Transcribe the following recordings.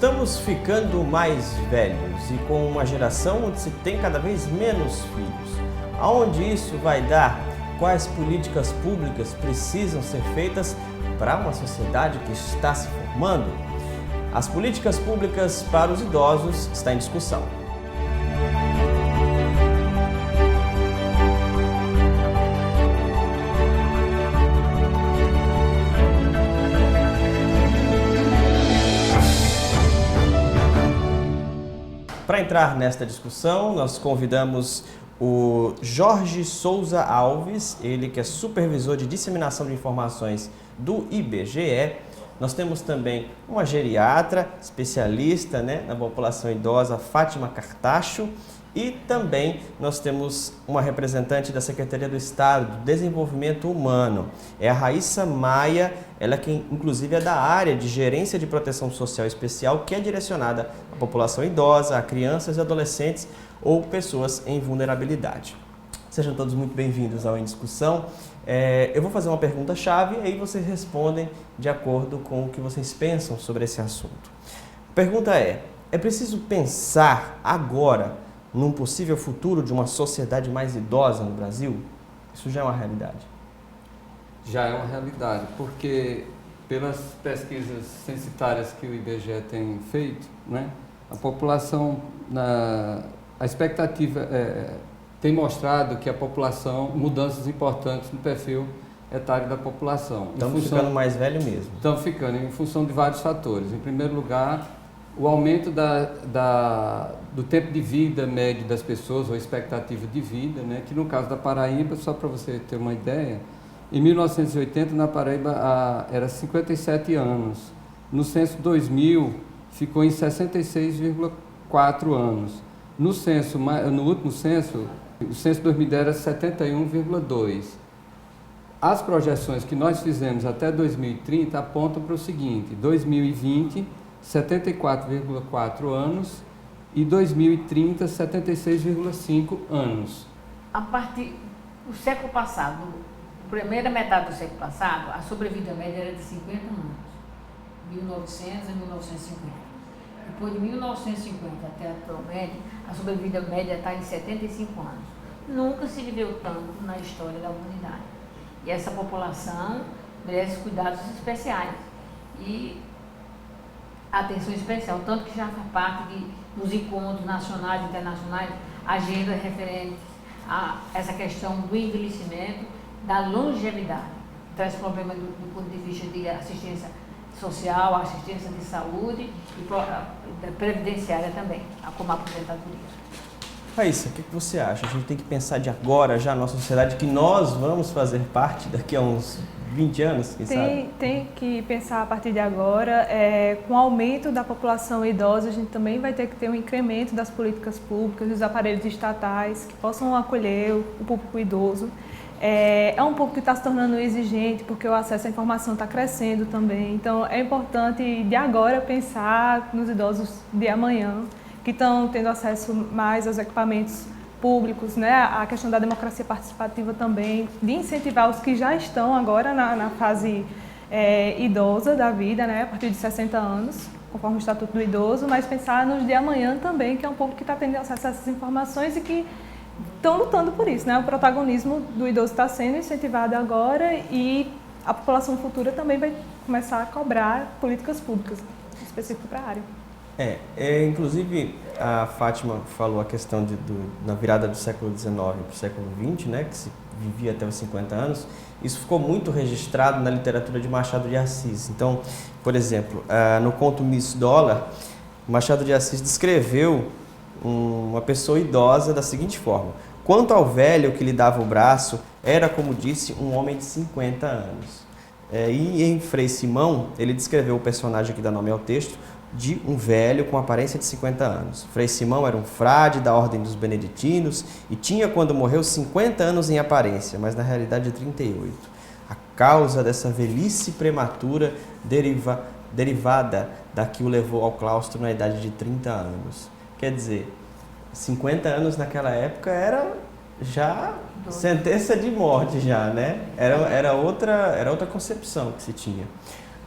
Estamos ficando mais velhos e com uma geração onde se tem cada vez menos filhos. Aonde isso vai dar? Quais políticas públicas precisam ser feitas para uma sociedade que está se formando? As políticas públicas para os idosos estão em discussão. Para entrar nesta discussão, nós convidamos o Jorge Souza Alves, ele que é supervisor de disseminação de informações do IBGE. Nós temos também uma geriatra, especialista na população idosa, Fátima Cartacho, e também nós temos uma representante da Secretaria do Estado do Desenvolvimento Humano, é a Raíssa Maia, ela que inclusive é da área de Gerência de Proteção Social Especial, que é direcionada à população idosa, a crianças e adolescentes ou pessoas em vulnerabilidade. Sejam todos muito bem-vindos ao Em Discussão. Eu vou fazer uma pergunta-chave e aí vocês respondem de acordo com o que vocês pensam sobre esse assunto. A pergunta é preciso pensar agora num possível futuro de uma sociedade mais idosa no Brasil? Isso já é uma realidade? Já é uma realidade, porque pelas pesquisas censitárias que o IBGE tem feito, a população, a expectativa tem mostrado que a população, mudanças importantes no perfil etário da população. Estamos ficando mais velho mesmo. Estamos ficando em função de vários fatores. Em primeiro lugar, o aumento do tempo de vida médio das pessoas, ou expectativa de vida, que no caso da Paraíba, só para você ter uma ideia, em 1980 na Paraíba era 57 anos. No censo 2000 ficou em 66,4 anos. No último censo, o censo 2010 era 71,2. As projeções que nós fizemos até 2030 apontam para o seguinte: 2020, 74,4 anos e 2030, 76,5 anos. A partir do século passado, primeira metade do século passado, a sobrevida média era de 50 anos, 1900 a 1950. Depois de 1950 até atualmente, a sobrevida média está em 75 anos. Nunca se viveu tanto na história da humanidade. E essa população merece cuidados especiais e atenção especial, tanto que já faz parte dos encontros nacionais e internacionais, agenda referente a essa questão do envelhecimento, da longevidade. Traz problemas do ponto de vista de assistência social, assistência de saúde e previdenciária também, como a aposentadoria. Raíssa, o que você acha? A gente tem que pensar de agora já na nossa sociedade que nós vamos fazer parte daqui a uns 20 anos, quem sabe? Tem que pensar a partir de agora. Com o aumento da população idosa, a gente também vai ter que ter um incremento das políticas públicas, dos aparelhos estatais que possam acolher o público idoso. É um público que está se tornando exigente, porque o acesso à informação está crescendo também. Então, é importante de agora pensar nos idosos de amanhã, que estão tendo acesso mais aos equipamentos públicos, a questão da democracia participativa também, de incentivar os que já estão agora na fase idosa da vida, a partir de 60 anos, conforme o Estatuto do Idoso, mas pensar nos de amanhã também, que é um público que está tendo acesso a essas informações e que estão lutando por isso. O protagonismo do idoso está sendo incentivado agora e a população futura também vai começar a cobrar políticas públicas específicas para a área. Inclusive, a Fátima falou a questão na virada do século XIX para o século XX, que se vivia até os 50 anos. Isso ficou muito registrado na literatura de Machado de Assis. Então, por exemplo, no conto Miss Dollar, Machado de Assis descreveu uma pessoa idosa da seguinte forma: quanto ao velho que lhe dava o braço, era, como disse, um homem de 50 anos. E em Frei Simão, ele descreveu o personagem que dá nome ao texto de um velho com aparência de 50 anos. Frei Simão era um frade da ordem dos beneditinos e tinha, quando morreu, 50 anos em aparência, mas na realidade 38. A causa dessa velhice prematura derivada da que o levou ao claustro na idade de 30 anos. Quer dizer, 50 anos naquela época era já sentença de morte já, Era outra concepção que se tinha.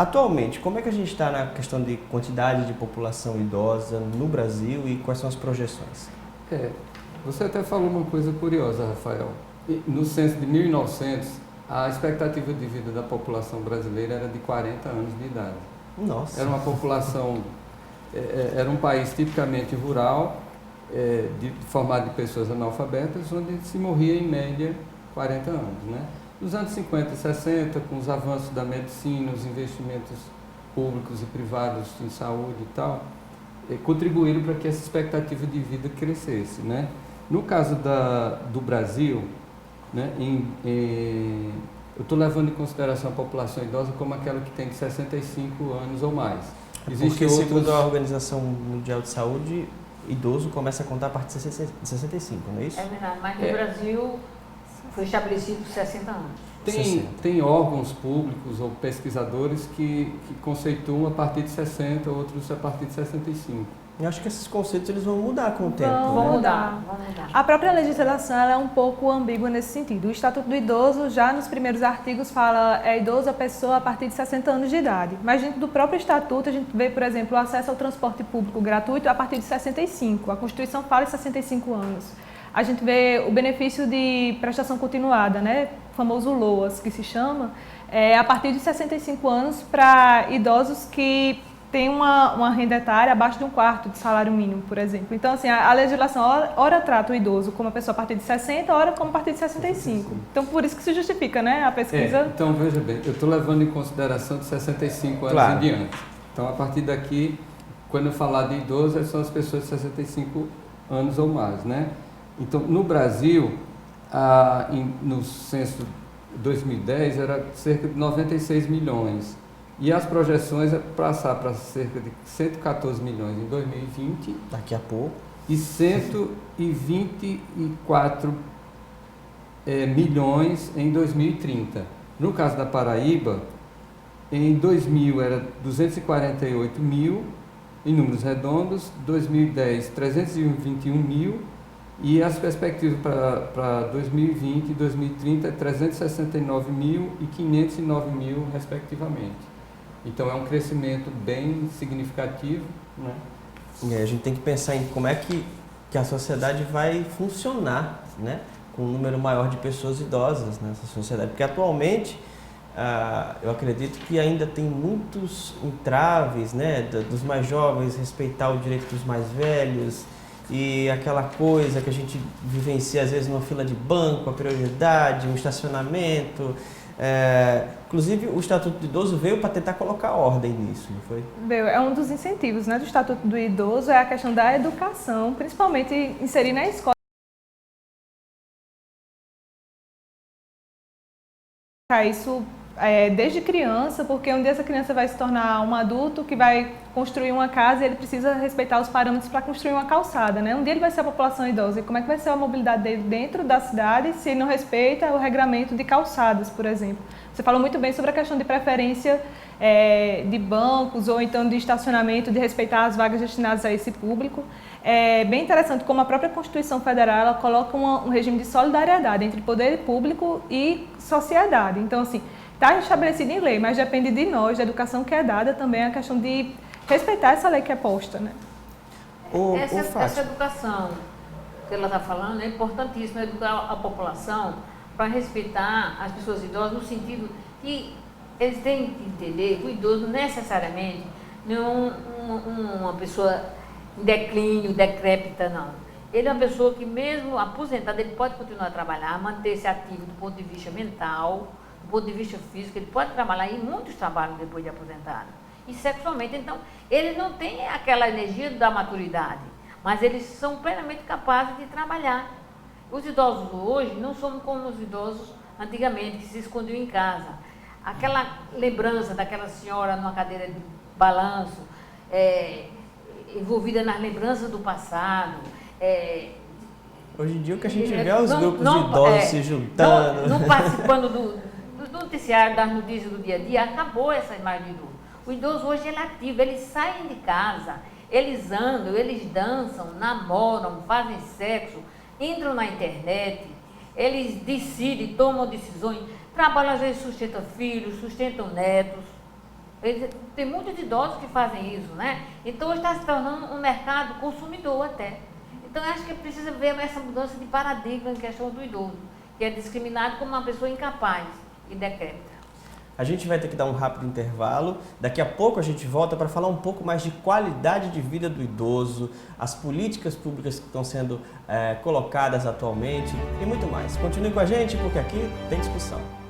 Atualmente, como é que a gente está na questão de quantidade de população idosa no Brasil e quais são as projeções? Você até falou uma coisa curiosa, Rafael. No censo de 1900, a expectativa de vida da população brasileira era de 40 anos de idade. Nossa! Era uma população, era um país tipicamente rural, formado de pessoas analfabetas, onde se morria em média 40 anos, né? Nos anos 50 e 60, com os avanços da medicina, os investimentos públicos e privados em saúde e tal, contribuíram para que essa expectativa de vida crescesse, né? No caso do Brasil, né, eu estou levando em consideração a população idosa como aquela que tem de 65 anos ou mais. Porque, segundo a Organização Mundial de Saúde, idoso começa a contar a partir de 65, não é isso? É verdade, mas no Brasil foi estabelecido 60 anos. Tem órgãos públicos ou pesquisadores que conceituam a partir de 60, outros a partir de 65. Eu acho que esses conceitos eles vão mudar com o tempo. Vão mudar. A própria legislação ela é um pouco ambígua nesse sentido. O Estatuto do Idoso, já nos primeiros artigos, fala idoso a pessoa a partir de 60 anos de idade. Mas dentro do próprio Estatuto, a gente vê, por exemplo, o acesso ao transporte público gratuito a partir de 65. A Constituição fala em 65 anos. A gente vê o benefício de prestação continuada, né? O famoso LOAS, que se chama, a partir de 65 anos para idosos que têm uma renda etária abaixo de 1/4 de salário mínimo, por exemplo. Então, assim, a legislação ora trata o idoso como uma pessoa a partir de 60, ora como a partir de 65. Então, por isso que se justifica, né, a pesquisa. Então, veja bem, eu estou levando em consideração de 65 anos em diante. Então, a partir daqui, quando eu falar de idoso, são as pessoas de 65 anos ou mais, né? Então, no Brasil, no censo 2010, era cerca de 96 milhões. E as projeções é passar para cerca de 114 milhões em 2020. Daqui a pouco. E 124 milhões em 2030. No caso da Paraíba, em 2000 era 248 mil, em números redondos, 2010 321 mil, e as perspectivas para 2020 e 2030 é 369 mil e 509 mil, respectivamente. Então é um crescimento bem significativo, né? A gente tem que pensar em como é que a sociedade vai funcionar, né? Com um número maior de pessoas idosas nessa sociedade. Porque atualmente, eu acredito que ainda tem muitos entraves, né? Dos mais jovens respeitar o direito dos mais velhos, e aquela coisa que a gente vivencia às vezes numa fila de banco, a prioridade, um estacionamento. Inclusive, o Estatuto do Idoso veio para tentar colocar ordem nisso, não foi? É um dos incentivos, né, do Estatuto do Idoso, é a questão da educação, principalmente inserir na escola. Isso desde criança, porque um dia essa criança vai se tornar um adulto que vai construir uma casa e ele precisa respeitar os parâmetros para construir uma calçada, né? Um dia ele vai ser a população idosa, e como é que vai ser a mobilidade dele dentro da cidade se ele não respeita o regramento de calçadas, por exemplo? Você falou muito bem sobre a questão de preferência de bancos ou então de estacionamento, de respeitar as vagas destinadas a esse público. É bem interessante como a própria Constituição Federal ela coloca um regime de solidariedade entre poder público e sociedade. Então, assim, está estabelecido em lei, mas depende de nós, da educação que é dada, também a questão de respeitar essa lei que é posta, né? Essa educação que ela está falando é importantíssima, educar a população para respeitar as pessoas idosas, no sentido que eles têm que entender que o idoso necessariamente não é uma pessoa em declínio, decrépita, não. Ele é uma pessoa que, mesmo aposentado, ele pode continuar a trabalhar, manter-se ativo do ponto de vista mental, do ponto de vista físico, ele pode trabalhar em muitos trabalhos depois de aposentado. E sexualmente, então, eles não têm aquela energia da maturidade, mas eles são plenamente capazes de trabalhar. Os idosos hoje não são como os idosos antigamente, que se escondiam em casa. Aquela lembrança daquela senhora numa cadeira de balanço, envolvida nas lembranças do passado. Hoje em dia o que a gente vê é os grupos de idosos se juntando. Não participando do noticiário, das notícias do dia a dia, acabou essa imagem do idoso. O idoso hoje ele é ativo, eles saem de casa, eles andam, eles dançam, namoram, fazem sexo, entram na internet, eles decidem, tomam decisões, trabalham, às vezes sustentam filhos, sustentam netos. Tem muitos idosos que fazem isso, né? Então hoje está se tornando um mercado consumidor até. Então eu acho que precisa ver essa mudança de paradigma em questão do idoso, que é discriminado como uma pessoa incapaz e decrépita. A gente vai ter que dar um rápido intervalo. Daqui a pouco a gente volta para falar um pouco mais de qualidade de vida do idoso, as políticas públicas que estão sendo colocadas atualmente e muito mais. Continue com a gente porque aqui tem discussão.